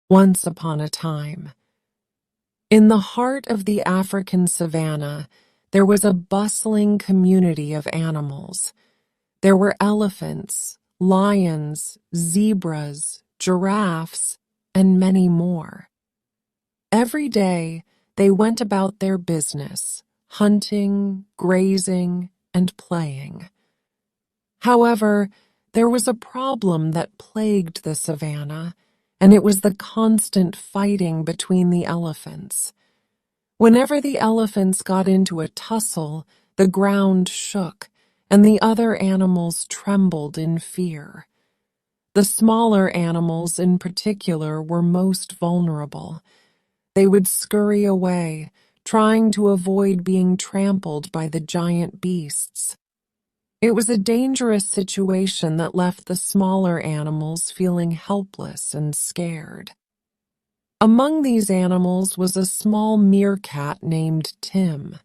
Once upon a time. In the heart of the African savanna, there was a bustling community of animals. There were elephants, lions, zebras, giraffes, and many more. Every day, they went about their business, hunting, grazing, and playing. However, there was a problem that plagued the savanna, and it was the constant fighting between the elephants. Whenever the elephants got into a tussle, the ground shook, and the other animals trembled in fear. The smaller animals in particular were most vulnerable. They would scurry away, trying to avoid being trampled by the giant beasts. It was a dangerous situation that left the smaller animals feeling helpless and scared. Among these animals was a small meerkat named Tim.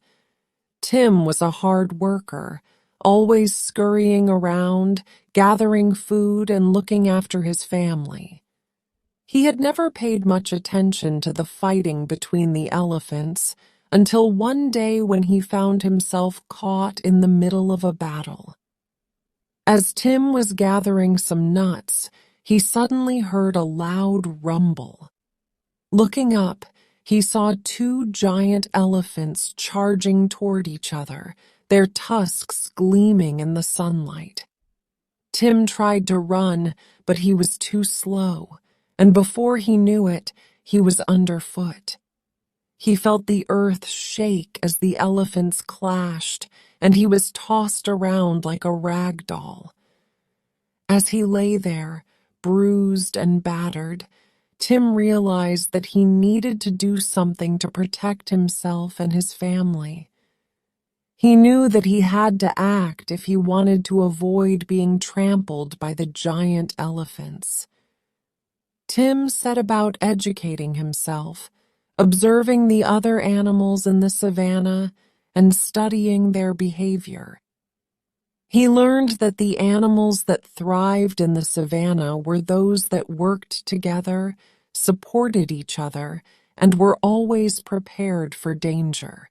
Tim was a hard worker, always scurrying around, gathering food and looking after his family. He had never paid much attention to the fighting between the elephants until one day when he found himself caught in the middle of a battle. As Tim was gathering some nuts, he suddenly heard a loud rumble. Looking up, he saw two giant elephants charging toward each other, their tusks gleaming in the sunlight. Tim tried to run, but he was too slow, and before he knew it, he was underfoot. He felt the earth shake as the elephants clashed, and he was tossed around like a rag doll. As he lay there, bruised and battered, Tim realized that he needed to do something to protect himself and his family. He knew that he had to act if he wanted to avoid being trampled by the giant elephants. Tim set about educating himself, observing the other animals in the savanna and studying their behavior. He learned that the animals that thrived in the savanna were those that worked together, supported each other, and were always prepared for danger.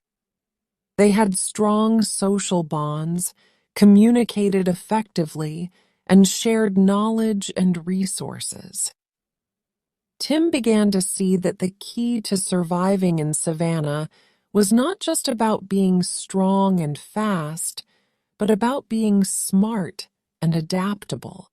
They had strong social bonds, communicated effectively, and shared knowledge and resources. Tim began to see that the key to surviving in savanna was not just about being strong and fast, but about being smart and adaptable.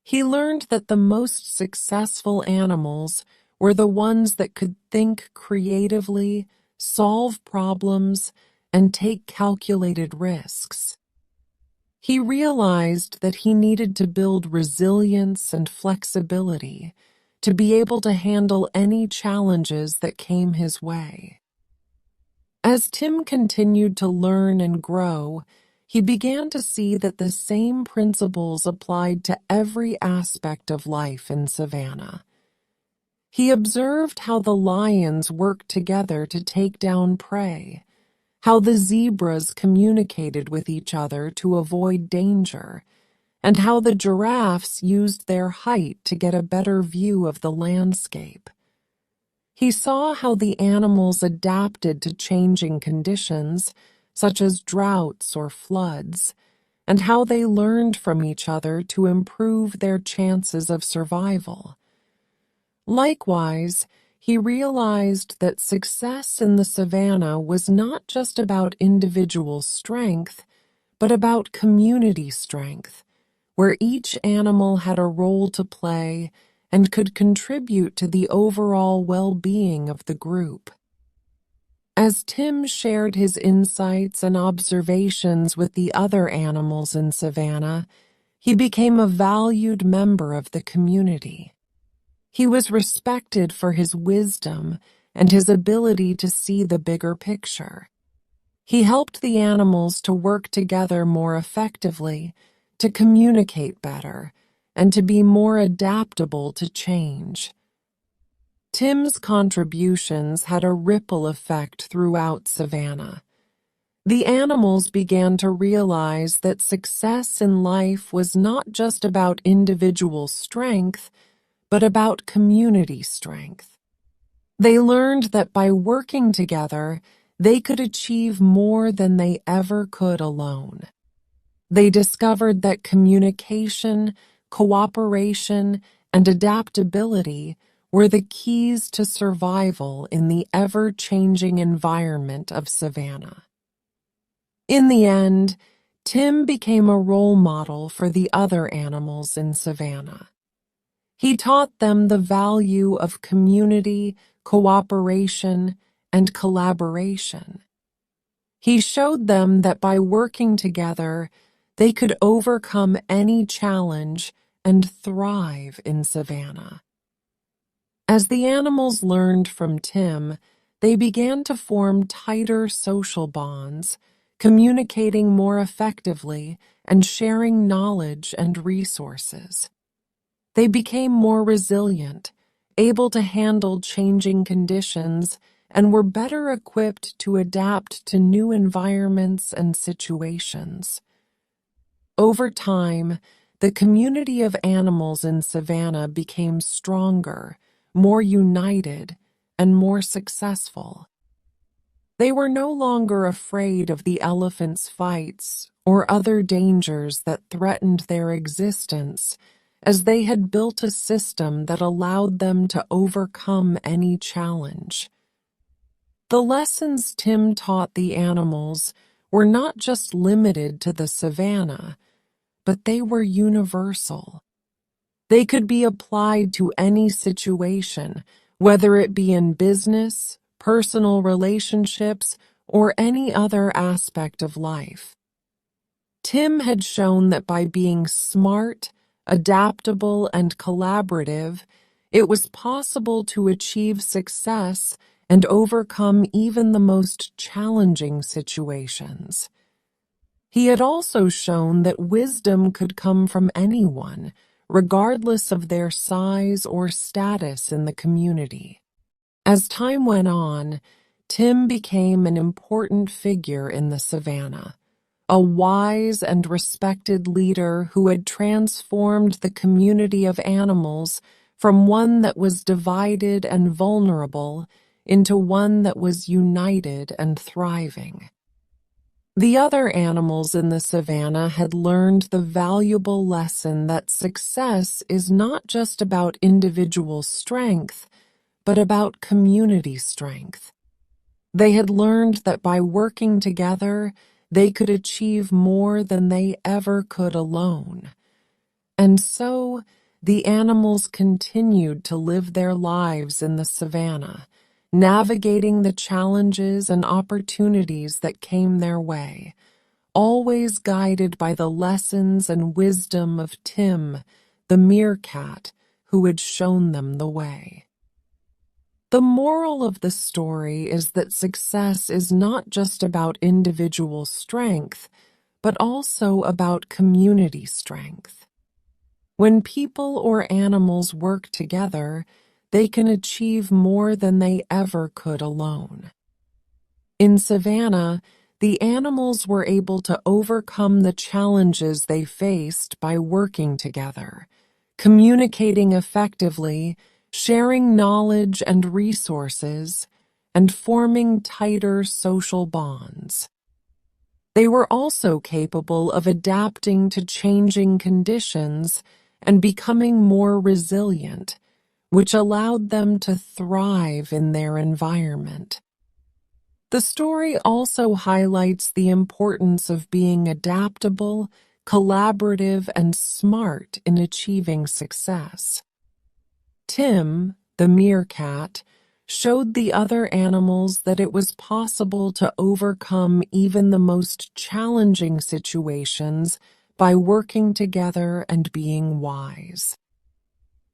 He learned that the most successful animals were the ones that could think creatively, solve problems, and take calculated risks. He realized that he needed to build resilience and flexibility to be able to handle any challenges that came his way. As Tim continued to learn and grow, he began to see that the same principles applied to every aspect of life in savanna. He observed how the lions worked together to take down prey, how the zebras communicated with each other to avoid danger, and how the giraffes used their height to get a better view of the landscape. He saw how the animals adapted to changing conditions, such as droughts or floods, and how they learned from each other to improve their chances of survival. Likewise, he realized that success in the savanna was not just about individual strength, but about community strength, where each animal had a role to play and could contribute to the overall well-being of the group. As Tim shared his insights and observations with the other animals in savanna, he became a valued member of the community. He was respected for his wisdom and his ability to see the bigger picture. He helped the animals to work together more effectively, to communicate better, and to be more adaptable to change. Tim's contributions had a ripple effect throughout savanna. The animals began to realize that success in life was not just about individual strength, but about community strength. They learned that by working together, they could achieve more than they ever could alone. They discovered that communication, cooperation, and adaptability were the keys to survival in the ever-changing environment of Savannah. In the end, Tim became a role model for the other animals in Savannah. He taught them the value of community, cooperation, and collaboration. He showed them that by working together, they could overcome any challenge and thrive in Savannah. As the animals learned from Tim, they began to form tighter social bonds, communicating more effectively and sharing knowledge and resources. They became more resilient, able to handle changing conditions, and were better equipped to adapt to new environments and situations. Over time, the community of animals in Savannah became stronger, more united, and more successful. They were no longer afraid of the elephants' fights or other dangers that threatened their existence, as they had built a system that allowed them to overcome any challenge. The lessons Tim taught the animals were not just limited to the savannah, but they were universal. They could be applied to any situation, whether it be in business, personal relationships, or any other aspect of life. Tim had shown that by being smart, adaptable, and collaborative, it was possible to achieve success and overcome even the most challenging situations. He had also shown that wisdom could come from anyone, regardless of their size or status in the community. As time went on, Tim became an important figure in the savannah, a wise and respected leader who had transformed the community of animals from one that was divided and vulnerable into one that was united and thriving. The other animals in the savannah had learned the valuable lesson that success is not just about individual strength, but about community strength. They had learned that by working together, they could achieve more than they ever could alone. And so, the animals continued to live their lives in the savannah, navigating the challenges and opportunities that came their way, always guided by the lessons and wisdom of Tim, the meerkat, who had shown them the way. The moral of the story is that success is not just about individual strength, but also about community strength. When people or animals work together, they can achieve more than they ever could alone. In Savannah, the animals were able to overcome the challenges they faced by working together, communicating effectively, sharing knowledge and resources, and forming tighter social bonds. They were also capable of adapting to changing conditions and becoming more resilient, which allowed them to thrive in their environment. The story also highlights the importance of being adaptable, collaborative, and smart in achieving success. Tim, the meerkat, showed the other animals that it was possible to overcome even the most challenging situations by working together and being wise.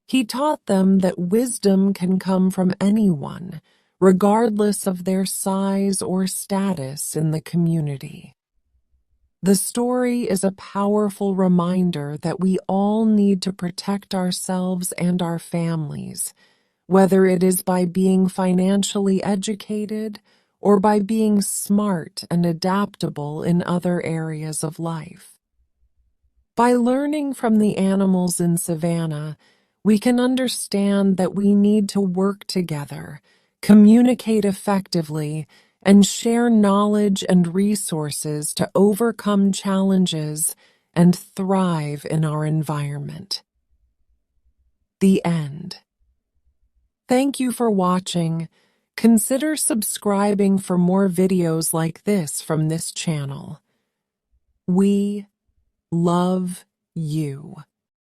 He taught them that wisdom can come from anyone, regardless of their size or status in the community. The story is a powerful reminder that we all need to protect ourselves and our families, whether it is by being financially educated or by being smart and adaptable in other areas of life. By learning from the animals in Savannah, we can understand that we need to work together, communicate effectively, and share knowledge and resources to overcome challenges and thrive in our environment. The end. Thank you for watching. Consider subscribing for more videos like this from this channel. We love you.